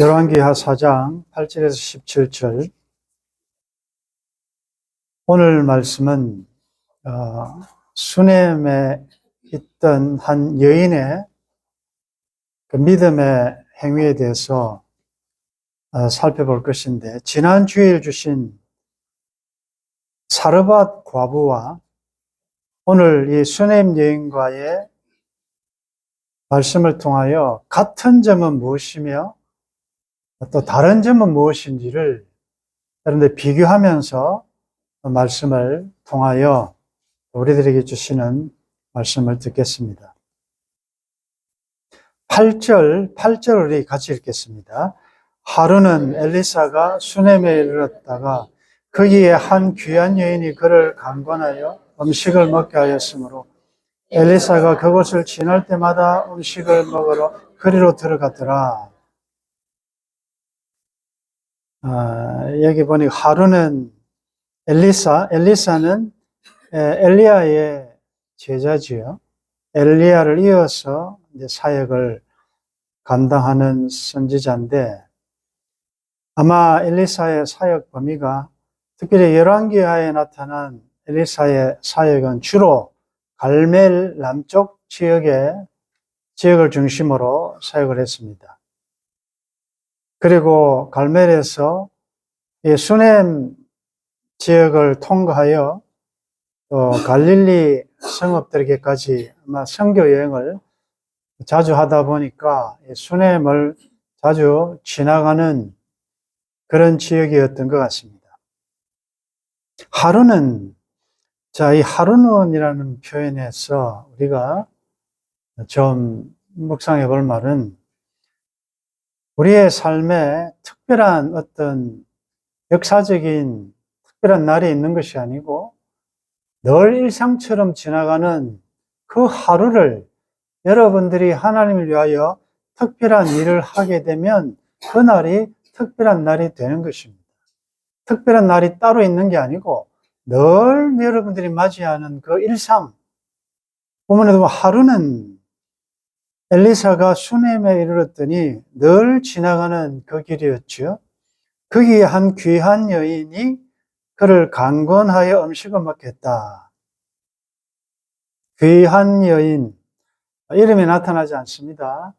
열왕기하 4장 8절에서 17절. 오늘 말씀은 수넴에 있던 한 여인의 그 믿음의 행위에 대해서 살펴볼 것인데, 지난 주일 주신 사르밧 과부와 오늘 이 수넴 여인과의 말씀을 통하여 같은 점은 무엇이며 또 다른 점은 무엇인지를 여러분들 비교하면서 말씀을 통하여 우리들에게 주시는 말씀을 듣겠습니다. 8절 우리 같이 읽겠습니다. 하루는 엘리사가 수넴에 이르렀다가 거기에 한 귀한 여인이 그를 강권하여 음식을 먹게 하였으므로 엘리사가 그곳을 지날 때마다 음식을 먹으러 그리로 들어갔더라. 여기 보니까 하루는 엘리사는 엘리야의 제자지요. 엘리야를 이어서 이제 사역을 감당하는 선지자인데, 아마 엘리사의 사역 범위가 특별히 열왕기하에 나타난 엘리사의 사역은 주로 갈멜 남쪽 지역을 중심으로 사역을 했습니다. 그리고 갈멜에서 이 수넴 지역을 통과하여 또 갈릴리 성읍들에게까지 아마 선교 여행을 자주 하다 보니까 수넴을 자주 지나가는 그런 지역이었던 것 같습니다. 하루는, 이 하루는이라는 표현에서 우리가 좀 묵상해 볼 말은 우리의 삶에 특별한 어떤 역사적인 특별한 날이 있는 것이 아니고 늘 일상처럼 지나가는 그 하루를 여러분들이 하나님을 위하여 특별한 일을 하게 되면 그 날이 특별한 날이 되는 것입니다. 특별한 날이 따로 있는 게 아니고 늘 여러분들이 맞이하는 그 일상. 보면에도 하루는 엘리사가 수넴에 이르렀더니 늘 지나가는 그 길이었죠. 거기에 한 귀한 여인이 그를 강권하여 음식을 먹게 했다. 귀한 여인, 이름이 나타나지 않습니다.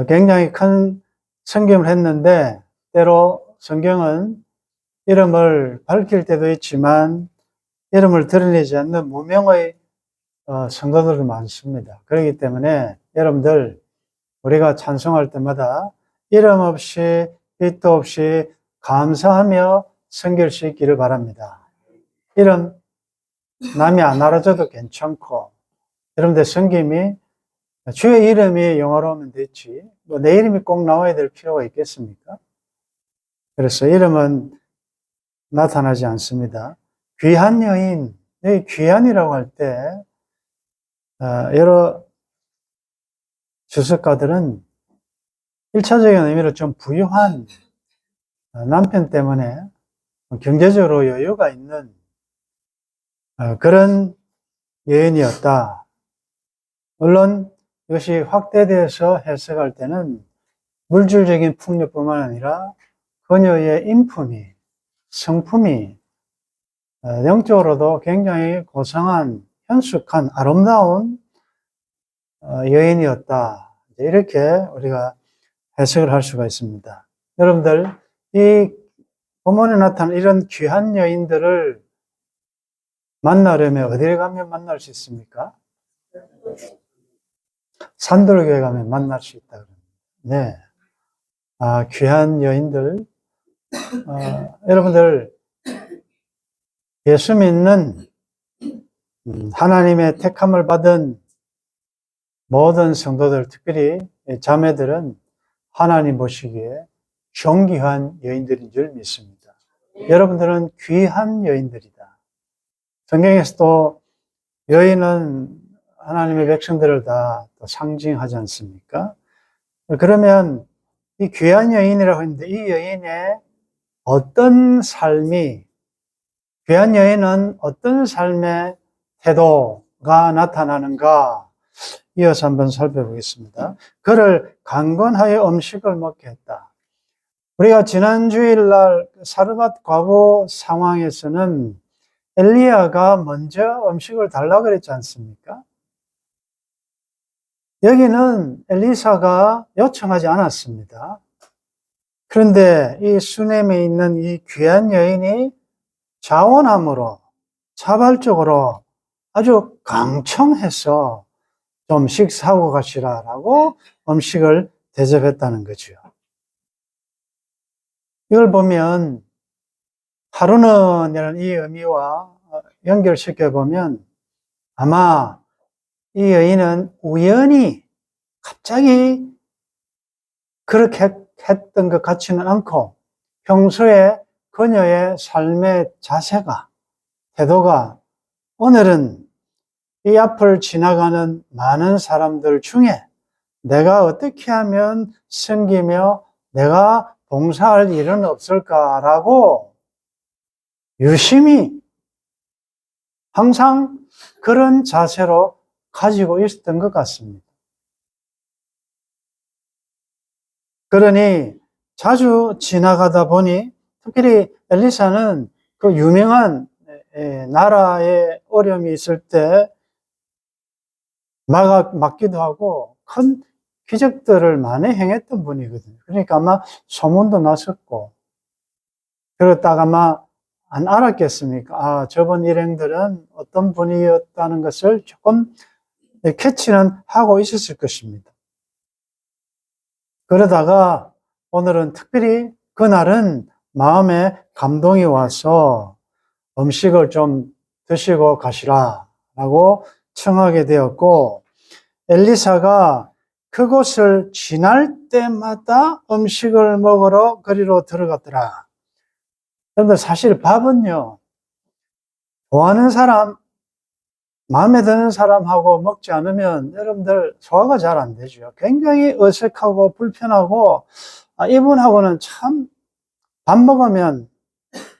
굉장히 큰 성경을 했는데 때로 성경은 이름을 밝힐 때도 있지만 이름을 드러내지 않는 무명의 성도들도 많습니다. 그렇기 때문에 여러분들 우리가 찬송할 때마다 이름 없이 빛도 없이 감사하며 섬길 수 있기를 바랍니다. 이름 남이 안 알아줘도 괜찮고, 여러분들 섬김이 주의 이름이 영어로우면 됐지 뭐 내 이름이 꼭 나와야 될 필요가 있겠습니까? 그래서 이름은 나타나지 않습니다. 귀한 여인, 여기 귀한이라고 할 때 여러 주석가들은 1차적인 의미로 좀 부유한 남편 때문에 경제적으로 여유가 있는 그런 여인이었다. 물론 이것이 확대되어서 해석할 때는 물질적인 풍요뿐만 아니라 그녀의 인품이, 성품이 영적으로도 굉장히 고상한, 현숙한, 아름다운 여인이었다. 이렇게 우리가 해석을 할 수가 있습니다. 여러분들, 이 본문에 나타난 이런 귀한 여인들을 만나려면 어디에 가면 만날 수 있습니까? 산돌교회 가면 만날 수 있다. 네. 귀한 여인들. 여러분들, 예수 믿는 하나님의 택함을 받은 모든 성도들, 특별히 자매들은 하나님 보시기에 존귀한 여인들인 줄 믿습니다. 여러분들은 귀한 여인들이다. 성경에서도 여인은 하나님의 백성들을 다 상징하지 않습니까? 그러면 이 귀한 여인이라고 했는데 이 여인의 어떤 삶이, 귀한 여인은 어떤 삶의 태도가 나타나는가 이어서 한번 살펴보겠습니다. 그를 강권하여 음식을 먹게 했다. 우리가 지난 주일날 사르밧 과부 상황에서는 엘리야가 먼저 음식을 달라고 그랬지 않습니까? 여기는 엘리사가 요청하지 않았습니다. 그런데 이 수넴에 있는 이 귀한 여인이 자원함으로 자발적으로 아주 강청해서 좀 식사하고 가시라라고 음식을 대접했다는 거죠. 이걸 보면 하루는이라는 이 의미와 연결시켜 보면 아마 이 여인은 우연히 갑자기 그렇게 했던 것 같지는 않고 평소에 그녀의 삶의 자세가, 태도가 오늘은 이 앞을 지나가는 많은 사람들 중에 내가 어떻게 하면 섬기며 내가 봉사할 일은 없을까라고 유심히 항상 그런 자세로 가지고 있었던 것 같습니다. 그러니 자주 지나가다 보니 특별히 엘리사는 그 유명한 나라에 어려움이 있을 때 막기도 하고 큰 기적들을 많이 행했던 분이거든요. 그러니까 아마 소문도 났었고, 그렇다가 아마 안 알았겠습니까? 아, 저번 일행들은 어떤 분이었다는 것을 조금 캐치는 하고 있었을 것입니다. 그러다가 오늘은 특별히 그날은 마음에 감동이 와서 음식을 좀 드시고 가시라라고 청하게 되었고, 엘리사가 그곳을 지날 때마다 음식을 먹으러 거리로 들어갔더라. 그런데 사실 밥은요, 좋아하는 사람, 마음에 드는 사람하고 먹지 않으면 여러분들 소화가 잘 안 되죠. 굉장히 어색하고 불편하고, 이분하고는 참 밥 먹으면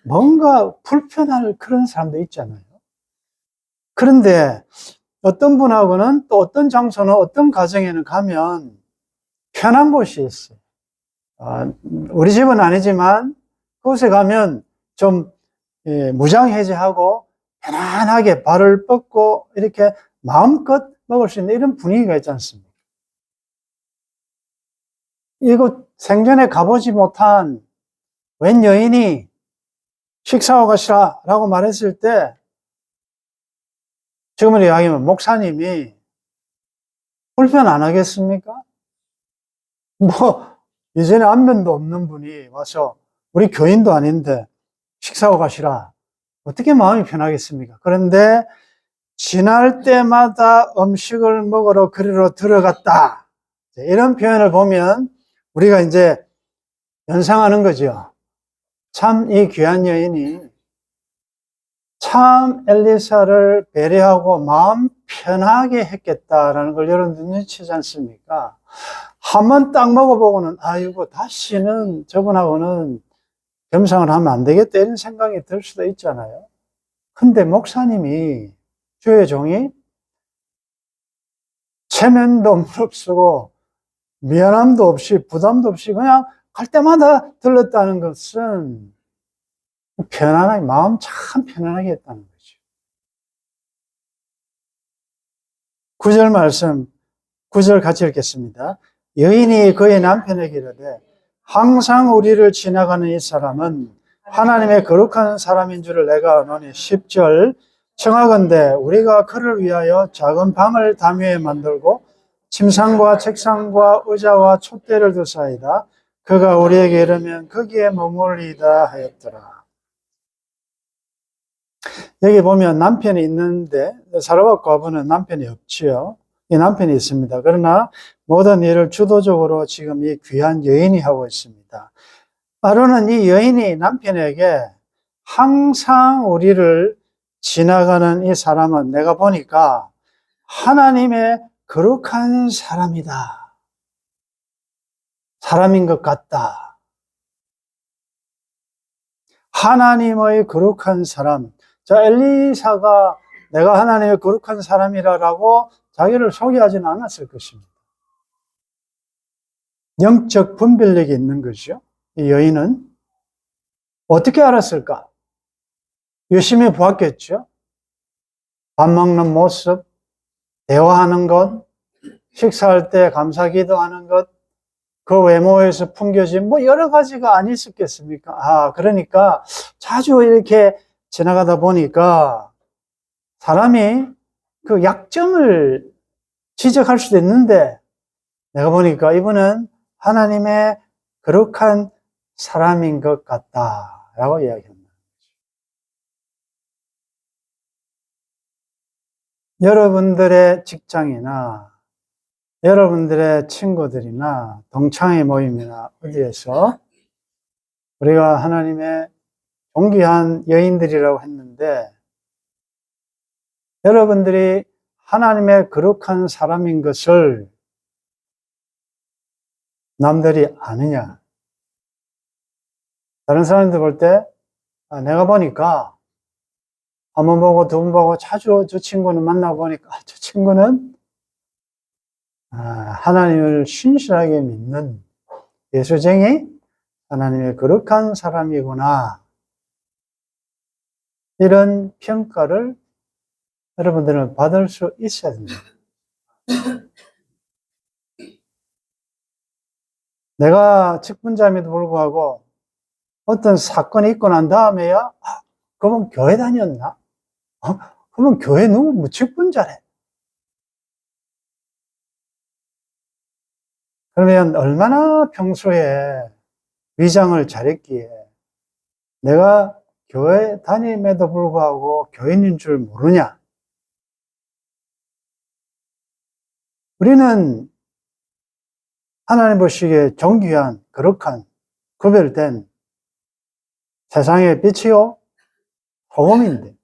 뭔가 불편할 그런 사람도 있잖아요. 그런데 어떤 분하고는 또 어떤 장소는 어떤 가정에는 가면 편한 곳이 있어요. 우리 집은 아니지만 그곳에 가면 좀 무장해제하고 편안하게 발을 뻗고 이렇게 마음껏 먹을 수 있는 이런 분위기가 있지 않습니까? 이곳 생전에 가보지 못한 웬 여인이 식사하고 가시라라고 말했을 때 지금으로 이야기하면 목사님이 불편 안 하겠습니까? 뭐 이전에 안면도 없는 분이 와서 우리 교인도 아닌데 식사하고 가시라. 어떻게 마음이 편하겠습니까? 그런데 지날 때마다 음식을 먹으러 그리로 들어갔다. 이런 표현을 보면 우리가 이제 연상하는 거죠. 참 이 귀한 여인이 참 엘리사를 배려하고 마음 편하게 했겠다라는 걸 여러분들 눈치채지 않습니까? 한번 딱 먹어보고는 아이고 다시는 저분하고는 겸상을 하면 안 되겠다 이런 생각이 들 수도 있잖아요. 근데 목사님이 주의 종이 체면도 무릅쓰고 미안함도 없이 부담도 없이 그냥 갈 때마다 들렀다는 것은 편안하게 마음 참 편안하게 했다는 거죠. 9절 말씀 9절 같이 읽겠습니다. 여인이 그의 남편에게 이르되 항상 우리를 지나가는 이 사람은 하나님의 거룩한 사람인 줄을 내가 아노니 10절 청하건대 우리가 그를 위하여 작은 방을 담위에 만들고 침상과 책상과 의자와 촛대를 두사이다. 그가 우리에게 이르면 거기에 머물리다 하였더라. 여기 보면 남편이 있는데 사르밧 과부는 남편이 없지요. 이 남편이 있습니다. 그러나 모든 일을 주도적으로 지금 이 귀한 여인이 하고 있습니다. 바로는 이 여인이 남편에게 항상 우리를 지나가는 이 사람은 내가 보니까 하나님의 거룩한 사람이다. 사람인 것 같다. 하나님의 거룩한 사람. 자, 엘리사가 내가 하나님의 거룩한 사람이라고 자기를 소개하지는 않았을 것입니다. 영적 분별력이 있는 거죠. 이 여인은 어떻게 알았을까? 유심히 보았겠죠? 밥 먹는 모습, 대화하는 것, 식사할 때 감사 기도하는 것, 그 외모에서 풍겨진 여러 가지가 아니 있었겠습니까? 그러니까 자주 이렇게 지나가다 보니까 사람이 그 약점을 지적할 수도 있는데 내가 보니까 이분은 하나님의 거룩한 사람인 것 같다라고 이야기합니다. 여러분들의 직장이나 여러분들의 친구들이나 동창회 모임이나 어디에서 우리가 하나님의 존귀한 여인들이라고 했는데 여러분들이 하나님의 거룩한 사람인 것을 남들이 아느냐? 다른 사람들 볼 때 내가 보니까 한 번 보고 두 번 보고 자주 저 친구는 만나고 보니까 저 친구는 하나님을 신실하게 믿는 예수쟁이 하나님의 거룩한 사람이구나. 이런 평가를 여러분들은 받을 수 있어야 됩니다. 내가 직분자임에도 불구하고 어떤 사건이 있고 난 다음에야 그분 교회 다녔나? 그분 교회 누구 직분자래? 그러면 얼마나 평소에 위장을 잘했기에 내가 교회 다님에도 불구하고 교인인 줄 모르냐? 우리는 하나님 보시기에 존귀한, 거룩한, 구별된 세상의 빛이요, 소금인데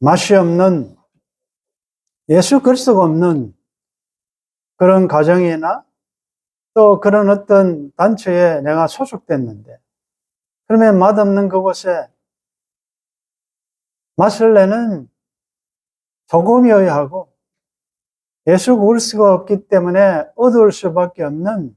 맛이 없는 예수 그리스도가 없는 그런 가정이나 또 그런 어떤 단체에 내가 소속됐는데 그러면 맛없는 그곳에 맛을 내는 소금이어야 하고 예수 그리스도가 없기 때문에 어두울 수밖에 없는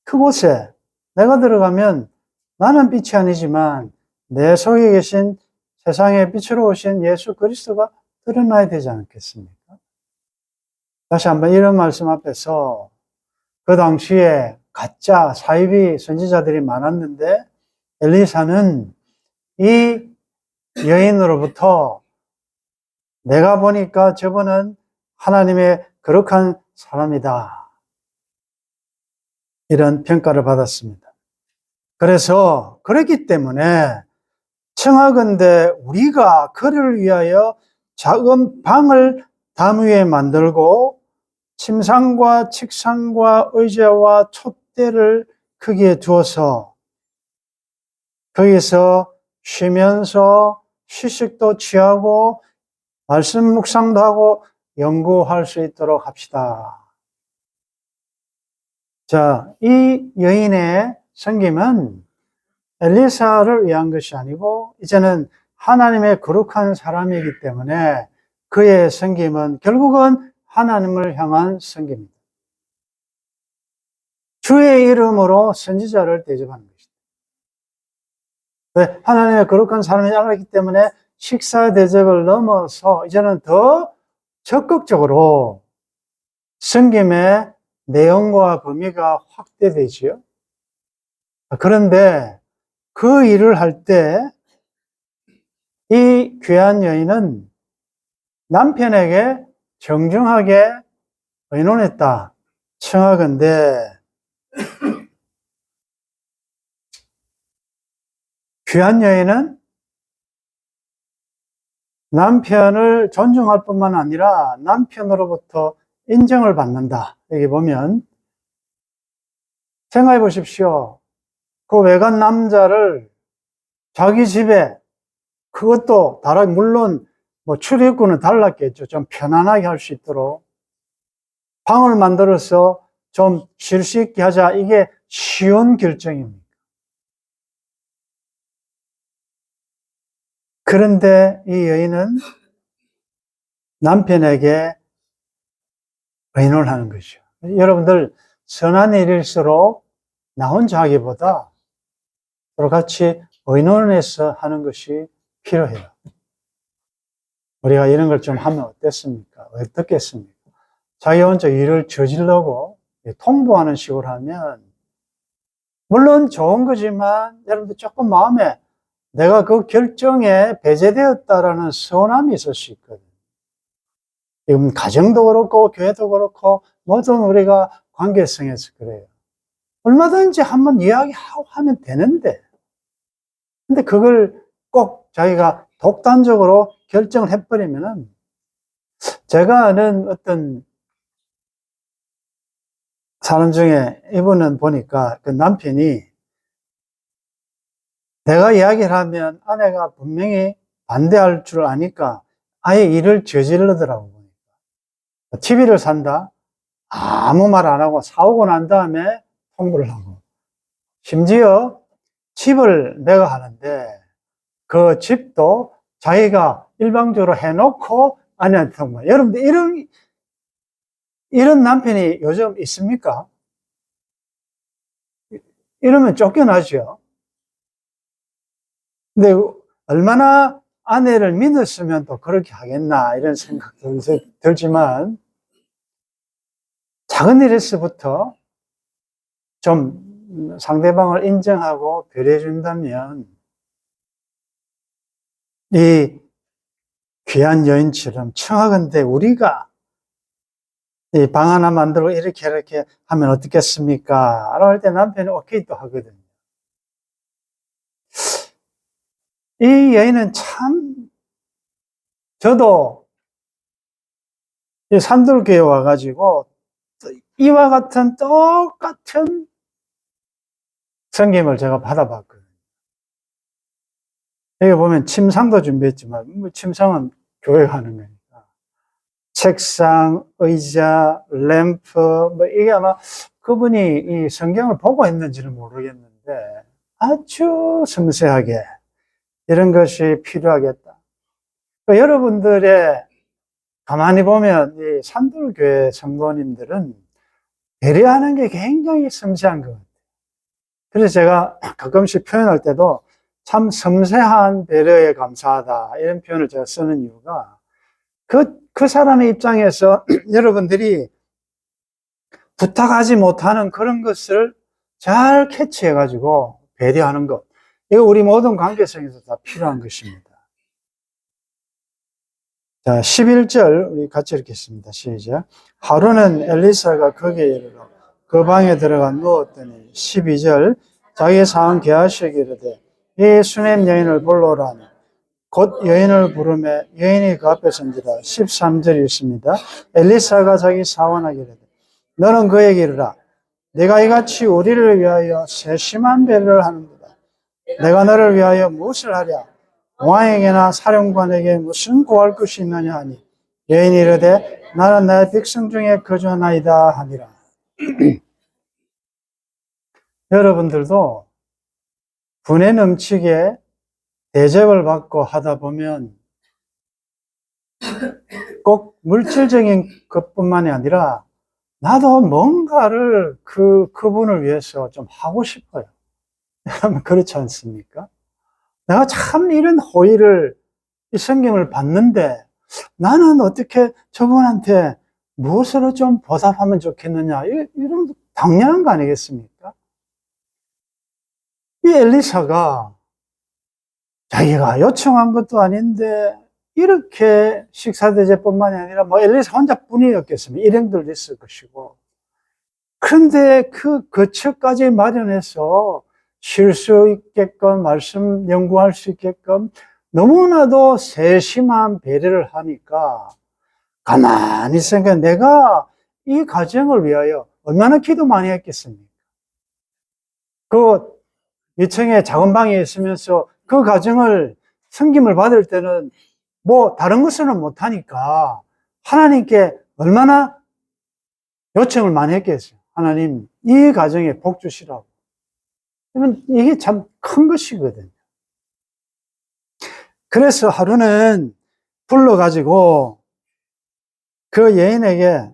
그곳에 내가 들어가면 나는 빛이 아니지만 내 속에 계신 세상의 빛으로 오신 예수 그리스도가 드러나야 되지 않겠습니까? 다시 한번 이런 말씀 앞에서 그 당시에 가짜 사이비 선지자들이 많았는데 엘리사는 이 여인으로부터 내가 보니까 저분은 하나님의 거룩한 사람이다. 이런 평가를 받았습니다. 그래서 그렇기 때문에 청하건대 우리가 그를 위하여 작은 방을 담 위에 만들고 침상과 책상과 의자와 촛대를 거기에 두어서 거기서 쉬면서 휴식도 취하고 말씀 묵상도 하고 연구할 수 있도록 합시다. 자, 이 여인의 섬김은 엘리사를 위한 것이 아니고 이제는 하나님의 거룩한 사람이기 때문에 그의 섬김은 결국은 하나님을 향한 섬김입니다. 주의 이름으로 선지자를 대접하는 것입니다. 왜? 하나님의 거룩한 사람이 알았기 때문에 식사 대접을 넘어서 이제는 더 적극적으로 섬김의 내용과 범위가 확대되지요. 그런데 그 일을 할 때 이 귀한 여인은 남편에게 정중하게 의논했다. 청하건대 귀한 여인은 남편을 존중할 뿐만 아니라 남편으로부터 인정을 받는다. 여기 보면 생각해 보십시오. 그 외간 남자를 자기 집에 그것도 물론 출입구는 달랐겠죠. 좀 편안하게 할 수 있도록 방을 만들어서 좀 쉴 수 있게 하자. 이게 쉬운 결정입니다. 그런데 이 여인은 남편에게 의논하는 것이죠. 여러분들 선한 일일수록 나 혼자 하기보다 서로 같이 의논해서 하는 것이 필요해요. 우리가 이런 걸 좀 하면 어떻겠습니까? 자기 혼자 일을 저질러고 통보하는 식으로 하면 물론 좋은 거지만 여러분들 조금 마음에 내가 그 결정에 배제되었다라는 서운함이 있을 수 있거든요. 이건 가정도 그렇고 교회도 그렇고 모든 우리가 관계성에서 그래요. 얼마든지 한번 이야기하고 하면 되는데 근데 그걸 꼭 자기가 독단적으로 결정을 해버리면은 제가 아는 어떤 사람 중에 이분은 보니까 그 남편이 내가 이야기를 하면 아내가 분명히 반대할 줄 아니까 아예 일을 저지르더라고. TV를 산다? 아무 말 안 하고 사오고 난 다음에 통보를 하고. 심지어 집을 내가 하는데 그 집도 자기가 일방적으로 해놓고 아내한테 통보. 여러분들 이런 남편이 요즘 있습니까? 이러면 쫓겨나죠. 근데 얼마나 아내를 믿었으면 또 그렇게 하겠나 이런 생각도 들지만 작은 일에서부터 좀 상대방을 인정하고 배려해 준다면 이 귀한 여인처럼 청하건대 우리가 이 방 하나 만들고 이렇게 하면 어떻겠습니까? 라고 할 때 남편이 오케이 또 하거든요. 이 여인은 참 저도 이 산돌교회 와가지고 이와 같은 똑같은 섬김을 제가 받아봤거든요. 여기 보면 침상도 준비했지만 뭐 침상은 교회가 하는 거니까 책상, 의자, 램프 뭐 이게 아마 그분이 이 성경을 보고 했는지는 모르겠는데 아주 섬세하게 이런 것이 필요하겠다. 여러분들의 가만히 보면 이 산돌교회 성도님들은 배려하는 게 굉장히 섬세한 것 같아요. 그래서 제가 가끔씩 표현할 때도 참 섬세한 배려에 감사하다 이런 표현을 제가 쓰는 이유가 그 사람의 입장에서 여러분들이 부탁하지 못하는 그런 것을 잘 캐치해가지고 배려하는 것. 이거 우리 모든 관계성에서 다 필요한 것입니다. 자, 11절 우리 같이 읽겠습니다. 시작. 하루는 엘리사가 거기에 이르러 그 방에 들어가 누웠더니 12절 자기의 상황 게하시기 이르되 이 수냄 여인을 불러오라니 곧 여인을 부르매 여인이 그 앞에 선지라. 13절이 있습니다. 엘리사가 자기 사원에게 이르되 너는 그에게 이르라 내가 이같이 우리를 위하여 세심한 배려를 하는도다. 내가 너를 위하여 무엇을 하랴? 왕에게나 사령관에게 무슨 구할 것이 있느냐 하니 여인이 이르되 나는 나의 백성 중에 거주하나이다 하니라. 여러분들도 분에 넘치게 대접을 받고 하다 보면 꼭 물질적인 것뿐만이 아니라 나도 뭔가를 그분을 위해서 좀 하고 싶어요. 여러분 그렇지 않습니까? 내가 참 이런 호의를 이 성경을 봤는데 나는 어떻게 저분한테 무엇으로 좀 보답하면 좋겠느냐 이런 당연한 거 아니겠습니까? 이 엘리사가 자기가 요청한 것도 아닌데 이렇게 식사 대접뿐만이 아니라 뭐 엘리사 혼자뿐이었겠습니까? 일행들도 있을 것이고 그런데 그 거처까지 마련해서 쉴 수 있게끔 말씀 연구할 수 있게끔 너무나도 세심한 배려를 하니까 가만히 생각해 내가 이 가정을 위하여 얼마나 기도 많이 했겠습니까? 그 2층에 작은 방에 있으면서 그 가정을 섬김을 받을 때는 뭐 다른 것은 못하니까 하나님께 얼마나 요청을 많이 했겠어요. 하나님 이 가정에 복 주시라고. 이게 참 큰 것이거든요. 그래서 하루는 불러가지고 그 여인에게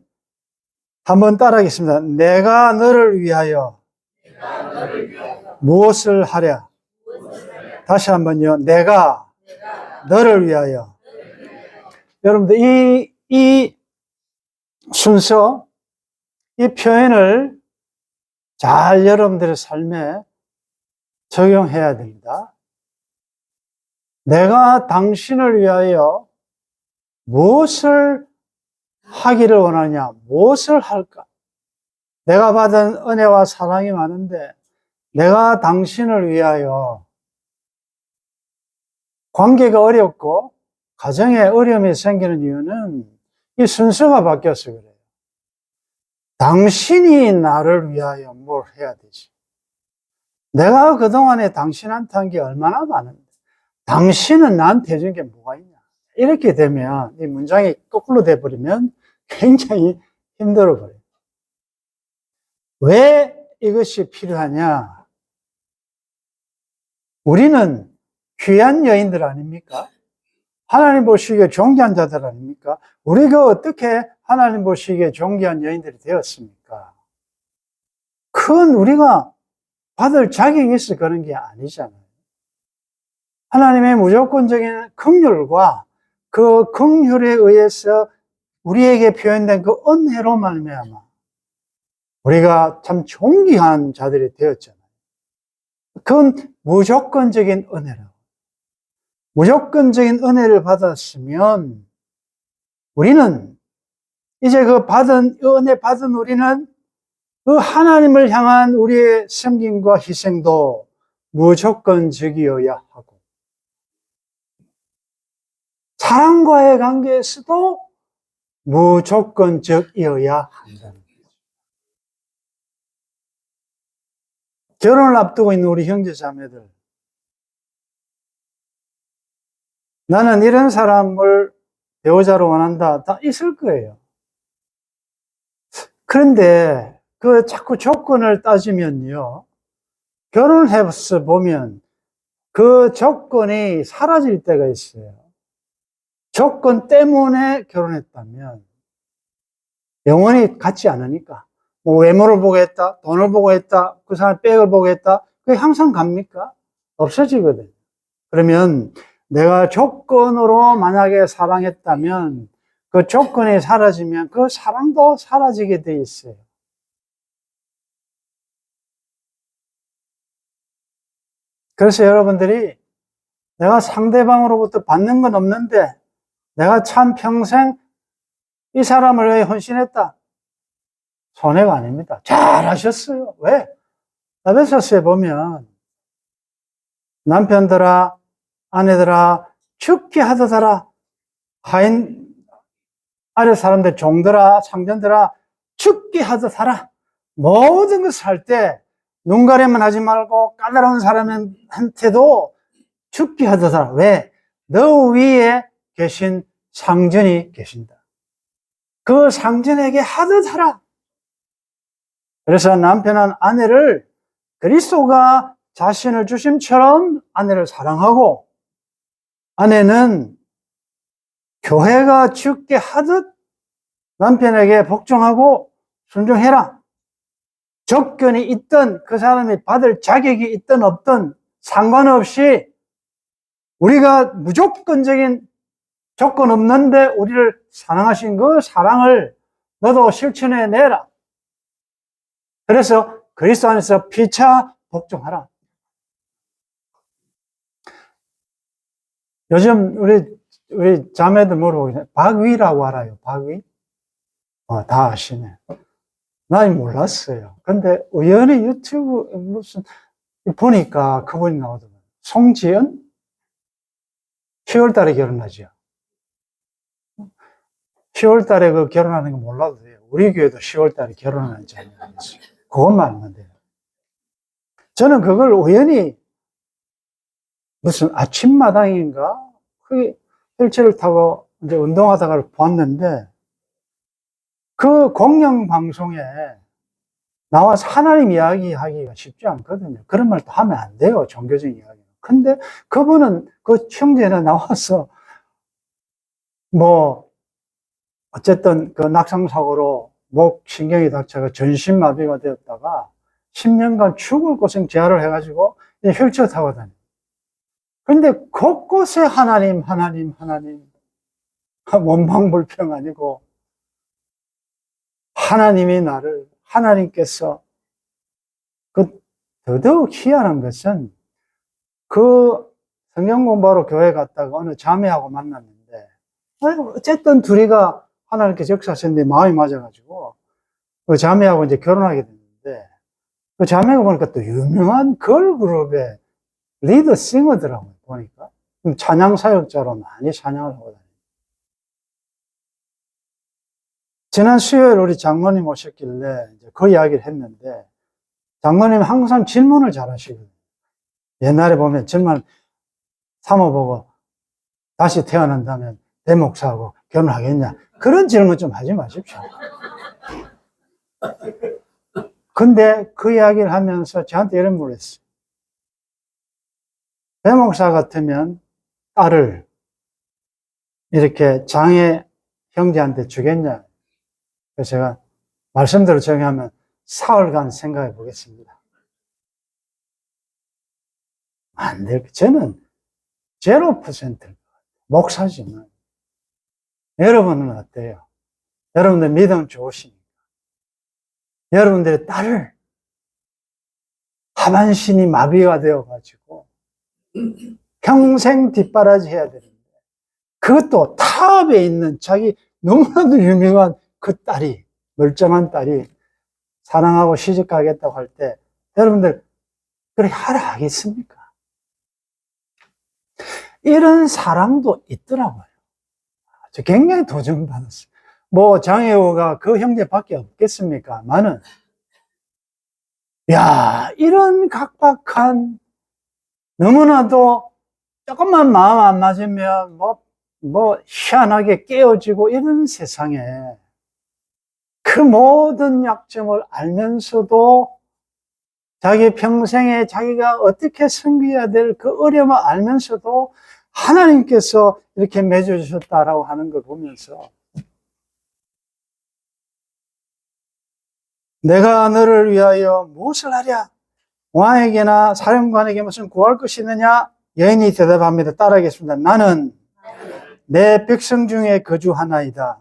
한번 따라하겠습니다. 내가 너를 위하여 무엇을 하랴? 다시 한번요. 내가 너를 위하여. 여러분들, 이 순서, 이 표현을 잘 여러분들의 삶에 적용해야 됩니다. 내가 당신을 위하여 무엇을 하기를 원하냐? 무엇을 할까? 내가 받은 은혜와 사랑이 많은데 내가 당신을 위하여 관계가 어렵고 가정에 어려움이 생기는 이유는 이 순서가 바뀌어서 그래요. 당신이 나를 위하여 뭘 해야 되지? 내가 그동안에 당신한테 한 게 얼마나 많은데 당신은 나한테 해준 게 뭐가 있냐? 이렇게 되면 이 문장이 거꾸로 돼버리면 굉장히 힘들어 버려요. 왜 이것이 필요하냐? 우리는 귀한 여인들 아닙니까? 하나님 보시기에 존귀한 자들 아닙니까? 우리가 어떻게 하나님 보시기에 존귀한 여인들이 되었습니까? 큰 우리가 받을 자격이 있어 그런 게 아니잖아요. 하나님의 무조건적인 긍휼과 그 긍휼에 의해서 우리에게 표현된 그 은혜로 말미암아 우리가 참 존귀한 자들이 되었잖아요. 그건 무조건적인 은혜라고. 무조건적인 은혜를 받았으면 우리는 이제 그 받은 은혜 받은 우리는 그 하나님을 향한 우리의 섬김과 희생도 무조건적이어야 하고 사랑과의 관계에서도 무조건적이어야 한다는 거죠. 결혼을 앞두고 있는 우리 형제 자매들, 나는 이런 사람을 배우자로 원한다, 다 있을 거예요. 그런데 그 자꾸 조건을 따지면요, 결혼을 해서 보면 그 조건이 사라질 때가 있어요. 조건 때문에 결혼했다면 영원히 같지 않으니까. 뭐 외모를 보고 했다, 돈을 보고 했다, 그 사람의 백을 보고 했다, 그게 항상 갑니까? 없어지거든요. 그러면 내가 조건으로 만약에 사랑했다면 그 조건이 사라지면 그 사랑도 사라지게 돼 있어요. 그래서 여러분들이 내가 상대방으로부터 받는 건 없는데 내가 참 평생 이 사람을 위해 헌신했다. 손해가 아닙니다. 잘하셨어요. 왜? 에베소서에 보면 남편들아, 아내들아, 죽게 하듯하라. 하인 아래 사람들, 종들아, 상전들아, 죽게 하듯하라. 모든 것을 할 때 눈 가리만 하지 말고 까다로운 사람한테도 죽게 하듯하라. 왜? 너 위에 계신 상전이 계신다. 그 상전에게 하듯하라. 그래서 남편은 아내를 그리스도가 자신을 주심처럼 아내를 사랑하고 아내는 교회가 죽게 하듯 남편에게 복종하고 순종해라. 조건이 있든 그 사람이 받을 자격이 있든 없든 상관없이 우리가 무조건적인 조건 없는데 우리를 사랑하신 그 사랑을 너도 실천해내라. 그래서 그리스도 안에서 피차 복종하라. 요즘 우리 자매들 물어보겠어요. 박위라고 알아요? 박위? 다 아시네. 난 몰랐어요. 근데 우연히 유튜브 무슨 보니까 그분이 나오더라고요. 송지연? 10월 달에 결혼하죠. 10월 달에 그 결혼하는 거 몰라도 돼요. 우리 교회도 10월 달에 결혼하는 자매가 있어요. 그것만 알면 돼요. 저는 그걸 우연히 무슨 아침마당인가? 그 휠체어를 타고 이제 운동하다가 보았는데 그 공영방송에 나와서 하나님 이야기하기가 쉽지 않거든요. 그런 말도 하면 안 돼요. 종교적인 이야기. 근데 그분은, 그 형제는 나와서 뭐 어쨌든 그 낙상사고로 목 신경이 다쳐가 전신마비가 되었다가 10년간 죽을 고생 재활을 해가지고 휠체어 타고 다녀. 그런데 곳곳에 하나님, 하나님, 하나님. 원망불평 아니고 하나님이 나를, 하나님께서, 더더욱 희한한 것은 그 성경 공부하러 교회 갔다가 어느 자매하고 만났는데, 어쨌든 둘이가 하나님께서 역사하셨는데 마음이 맞아가지고 그 자매하고 이제 결혼하게 됐는데, 그 자매가 보니까 또 유명한 걸그룹의 리더 싱어더라고요, 보니까. 찬양 사역자로 많이 찬양을 하고 다녀요. 지난 수요일 우리 장로님 오셨길래 이제 그 이야기를 했는데, 장로님 항상 질문을 잘 하시거든요. 옛날에 보면 정말 삼어보고 다시 태어난다면 대목사하고 결혼하겠냐? 그런 질문 좀 하지 마십시오. 근데 그 이야기를 하면서 저한테 이런 말을 했어요. 대목사 같으면 딸을 이렇게 장애 형제한테 주겠냐? 그래서 제가 말씀대로 정의하면 사흘간 생각해 보겠습니다. 안 될, 저는 0%일 목사지만. 여러분은 어때요? 여러분들 믿음 좋으십니까? 여러분들의 딸을 하반신이 마비가 되어가지고 평생 뒷바라지 해야 되는데, 그것도 타업에 있는 자기 너무나도 유명한 그 딸이, 멀쩡한 딸이 사랑하고 시집 가겠다고 할 때, 여러분들 그렇게 하라 하겠습니까? 이런 사랑도 있더라고요. 저 굉장히 도전받았어요. 뭐 장애우가 그 형제밖에 없겠습니까? 야, 이런 각박한, 너무나도 조금만 마음 안 맞으면 희한하게 깨어지고 이런 세상에 그 모든 약점을 알면서도 자기 평생에 자기가 어떻게 섬겨야 될 그 어려움을 알면서도 하나님께서 이렇게 맺어주셨다라고 하는 걸 보면서, 내가 너를 위하여 무엇을 하랴? 왕에게나 사령관에게 무슨 구할 것이 있느냐? 여인이 대답합니다. 따라하겠습니다. 나는 내 백성 중에 거주하나이다.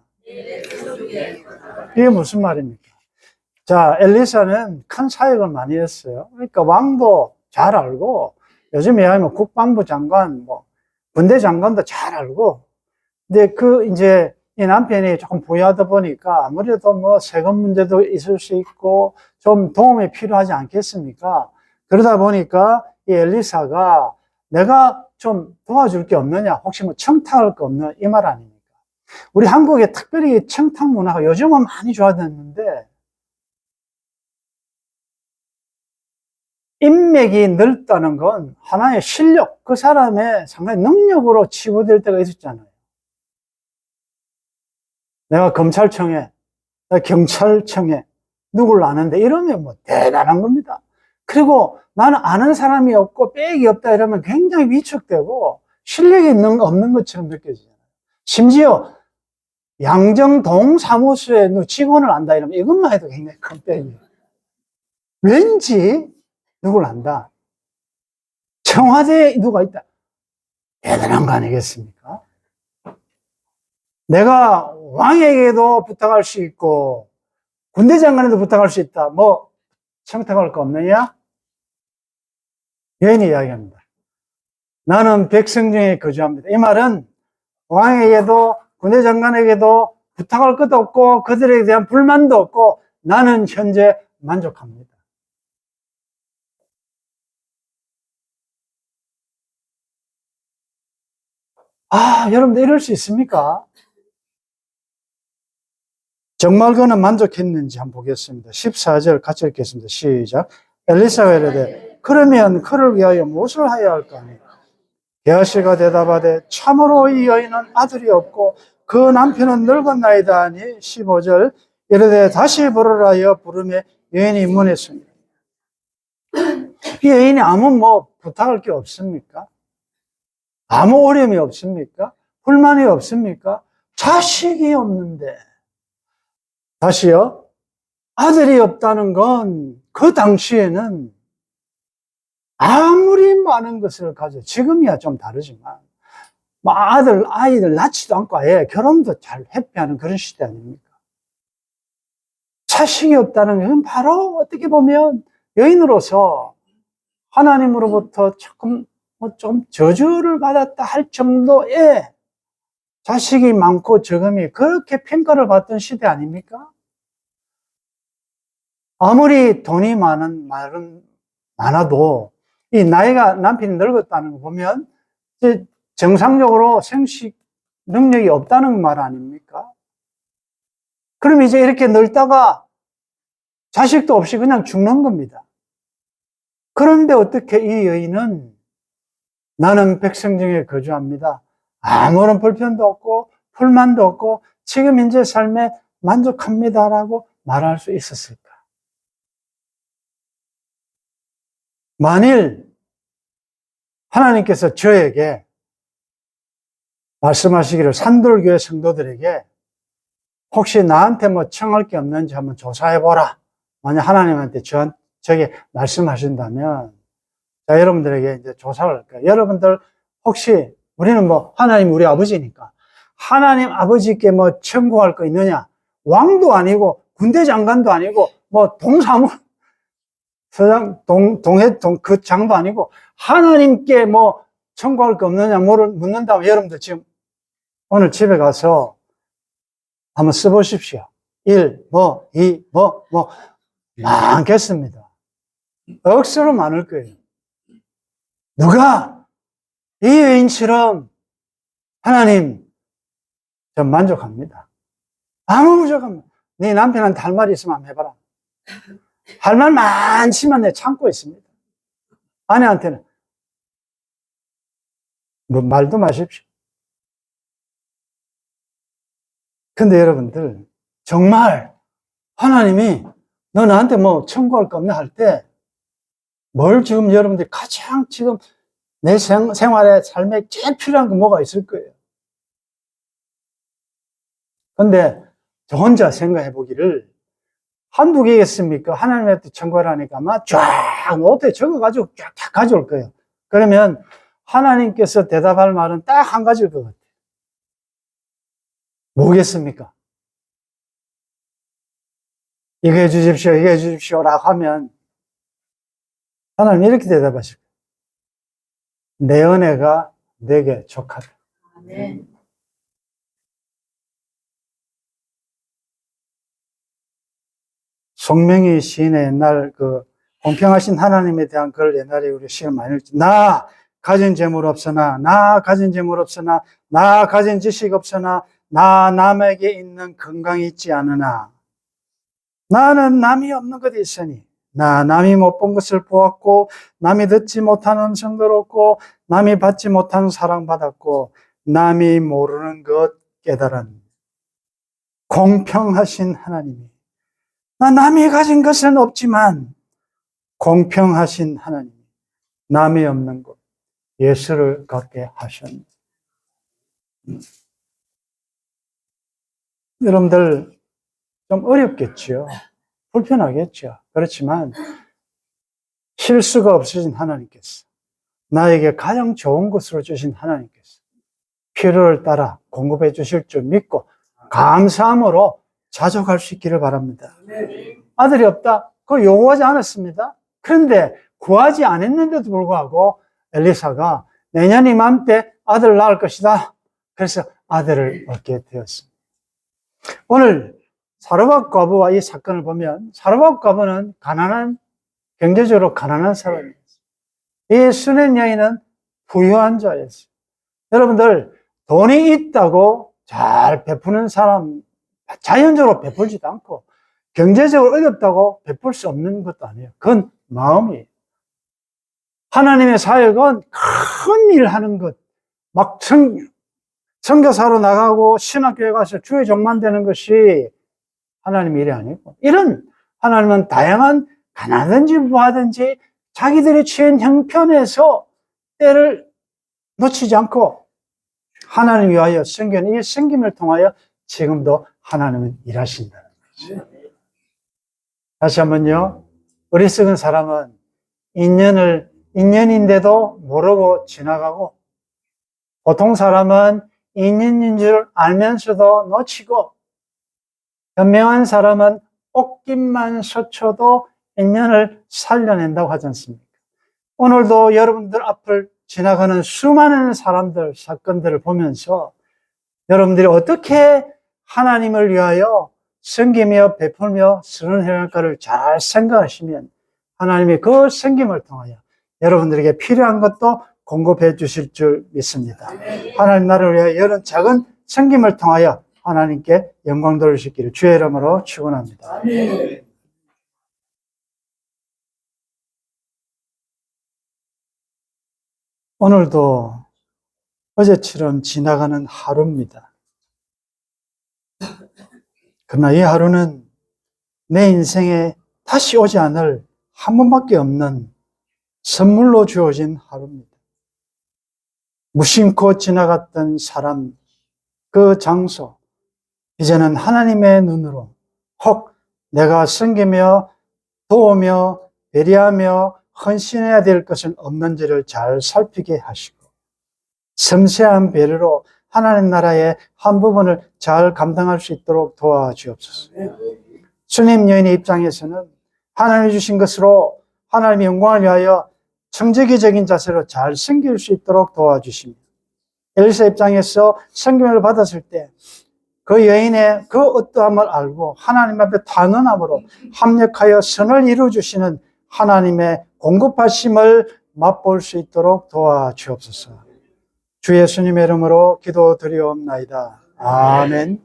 이게 무슨 말입니까? 자, 엘리사는 큰 사역을 많이 했어요. 그러니까 왕도 잘 알고, 요즘에 하면 국방부 장관, 군대 장관도 잘 알고, 근데 이제 이 남편이 조금 부유하다 보니까 아무래도 세금 문제도 있을 수 있고 좀 도움이 필요하지 않겠습니까? 그러다 보니까 이 엘리사가 내가 좀 도와줄 게 없느냐, 혹시 청탁할 거 없느냐, 이 말 아닙니까? 우리 한국에 특별히 청탁 문화가 요즘은 많이 좋아졌는데, 인맥이 넓다는 건 하나의 실력, 그 사람의 상당히 능력으로 치부될 때가 있었잖아요. 내가 검찰청에, 내가 경찰청에 누굴 아는데 이러면 대단한 겁니다. 그리고 나는 아는 사람이 없고 백이 없다 이러면 굉장히 위축되고 실력이 없는 것처럼 느껴지잖아요. 심지어 양정동 사무소에 직원을 안다 이러면 이것만 해도 굉장히 큰 백이에요. 왠지 누굴 안다. 청와대에 누가 있다. 대단한 거 아니겠습니까? 내가 왕에게도 부탁할 수 있고 군대 장관에도 부탁할 수 있다. 청탁할 거 없느냐? 여인이 이야기합니다. 나는 백성 중에 거주합니다. 이 말은 왕에게도 군대 장관에게도 부탁할 것도 없고 그들에 대한 불만도 없고 나는 현재 만족합니다. 여러분들 이럴 수 있습니까? 정말 그는 만족했는지 한번 보겠습니다. 14절 같이 읽겠습니다. 시작. 엘리사가 이르되 그러면 그를 위하여 무엇을 하여야 할까? 게하시가 대답하되 참으로 이 여인은 아들이 없고 그 남편은 늙었나이다 하니 15절 이르되 다시 부르라 하여 부르매 여인이 문했습니다. 이 여인이 아무 부탁할 게 없습니까? 아무 어려움이 없습니까? 불만이 없습니까? 자식이 없는데. 다시요. 아들이 없다는 건 그 당시에는 아무리 많은 것을 가져, 지금이야 좀 다르지만, 아이들 낳지도 않고 아예 결혼도 잘 회피하는 그런 시대 아닙니까? 자식이 없다는 건 바로 어떻게 보면 여인으로서 하나님으로부터 조금, 좀 저주를 받았다 할 정도의 자식이 많고 적음이 그렇게 평가를 받던 시대 아닙니까? 아무리 돈이 많아도 이 나이가 남편이 늙었다는 거 보면 정상적으로 생식 능력이 없다는 말 아닙니까? 그럼 이제 이렇게 늙다가 자식도 없이 그냥 죽는 겁니다. 그런데 어떻게 이 여인은 나는 백성 중에 거주합니다. 아무런 불편도 없고 불만도 없고 지금 현재 삶에 만족합니다라고 말할 수 있었을까? 만일 하나님께서 저에게 말씀하시기를 산돌교회 성도들에게 혹시 나한테 뭐 청할 게 없는지 한번 조사해보라. 만약 하나님한테 저에게 말씀하신다면, 자, 여러분들에게 이제 조사를 할 거예요. 여러분들 혹시 우리는 뭐 하나님 우리 아버지니까 하나님 아버지께 뭐 청구할 거 있느냐? 왕도 아니고 군대 장관도 아니고 뭐 동사무 서장 그 장도 아니고 하나님께 뭐 청구할 거 없느냐 묻는다면 여러분들 지금 오늘 집에 가서 한번 써보십시오. 1, 2, 많겠습니다. 억수로 많을 거예요. 누가 이 여인처럼 하나님 전 만족합니다. 아무 부족합니다. 네 남편한테 할 말이 있으면 한번 해봐라. 할 말 많지만 내 참고 있습니다. 아내한테는 뭐 말도 마십시오. 근데 여러분들 정말 하나님이 너 나한테 뭐 청구할 거 없나 할 때 뭘 지금 여러분들이 가장 지금 내 생활에 삶에 제일 필요한 거 뭐가 있을 거예요. 근데 저 혼자 생각해 보기를 한두 개겠습니까? 하나님한테 청구를 하니까 아마 쫙 노트에 적어가지고 쫙 가져올 거예요. 그러면 하나님께서 대답할 말은 딱 한 가지일 것 같아요. 뭐겠습니까? 이거 해주십시오, 이거 해주십시오라고 하면 하나님 이렇게 대답하실 거예요. 내 은혜가 내게 족하다. 아멘. 송명희 시인의 옛날 그 공평하신 하나님에 대한 글 옛날에 우리 시간 많이 읽지. 나 가진 재물 없으나, 나 가진 재물 없으나, 나 가진 지식 없으나, 나 남에게 있는 건강이 있지 않으나, 나는 남이 없는 것이 있으니, 나 남이 못 본 것을 보았고, 남이 듣지 못한 음성 들었고, 남이 받지 못한 사랑받았고, 남이 모르는 것 깨달은 공평하신 하나님이, 나 남이 가진 것은 없지만 공평하신 하나님, 남이 없는 것, 예수를 갖게 하셨네. 여러분들 좀 어렵겠죠. 불편하겠죠. 그렇지만 실수가 없으신 하나님께서, 나에게 가장 좋은 것으로 주신 하나님께서 필요를 따라 공급해 주실 줄 믿고 감사함으로 자족할 수 있기를 바랍니다. 아들이 없다? 그거 요구하지 않았습니다. 그런데 구하지 않았는데도 불구하고 엘리사가 내년 이맘때 아들을 낳을 것이다. 그래서 아들을 얻게 되었습니다. 오늘 사르밧 과부와 이 사건을 보면 사르밧 과부는 경제적으로 가난한 사람이었어요. 이 수낸 여인은 부유한 자였어요. 여러분들 돈이 있다고 잘 베푸는 사람 자연적으로 베풀지도 않고 경제적으로 어렵다고 베풀 수 없는 것도 아니에요. 그건 마음이에요. 하나님의 사역은 큰 일 하는 것, 막 선교사로 나가고 신학교에 가서 주의 종만 되는 것이 하나님의 일이 아니고, 이런 하나님은 다양한 가난하든지 부하든지 자기들이 취한 형편에서 때를 놓치지 않고 하나님 위하여 섬기는 이 섬김을 통하여 지금도 하나님은 일하신다는 거죠. 다시 한번요. 어리석은 사람은 인연인데도 모르고 지나가고, 보통 사람은 인연인 줄 알면서도 놓치고, 현명한 사람은 옷깃만 스쳐도 인연을 살려낸다고 하지 않습니까? 오늘도 여러분들 앞을 지나가는 수많은 사람들, 사건들을 보면서 여러분들이 어떻게 하나님을 위하여 섬기며 베풀며 선언해갈까를 잘 생각하시면 하나님이 그 섬김을 통하여 여러분들에게 필요한 것도 공급해 주실 줄 믿습니다. 하나님 나라를 위하여 이런 작은 섬김을 통하여 하나님께 영광 돌리시기를 주의 이름으로 축원합니다. 오늘도 어제처럼 지나가는 하루입니다. 그러나 이 하루는 내 인생에 다시 오지 않을 한 번밖에 없는 선물로 주어진 하루입니다. 무심코 지나갔던 사람, 그 장소, 이제는 하나님의 눈으로 혹 내가 섬기며 도우며 배려하며 헌신해야 될 것은 없는지를 잘 살피게 하시고 섬세한 배려로 하나님 나라의 한 부분을 잘 감당할 수 있도록 도와주옵소서. 수님 여인의 입장에서는 하나님이 주신 것으로 하나님의 영광을 위하여 청지기적인 자세로 잘 섬길 수 있도록 도와주십니다. 엘리사 입장에서 섬김을 받았을 때 그 여인의 그 어떠함을 알고 하나님 앞에 단언함으로 합력하여 선을 이루어주시는 하나님의 공급하심을 맛볼 수 있도록 도와주옵소서. 주 예수님의 이름으로 기도드리옵나이다. 아멘.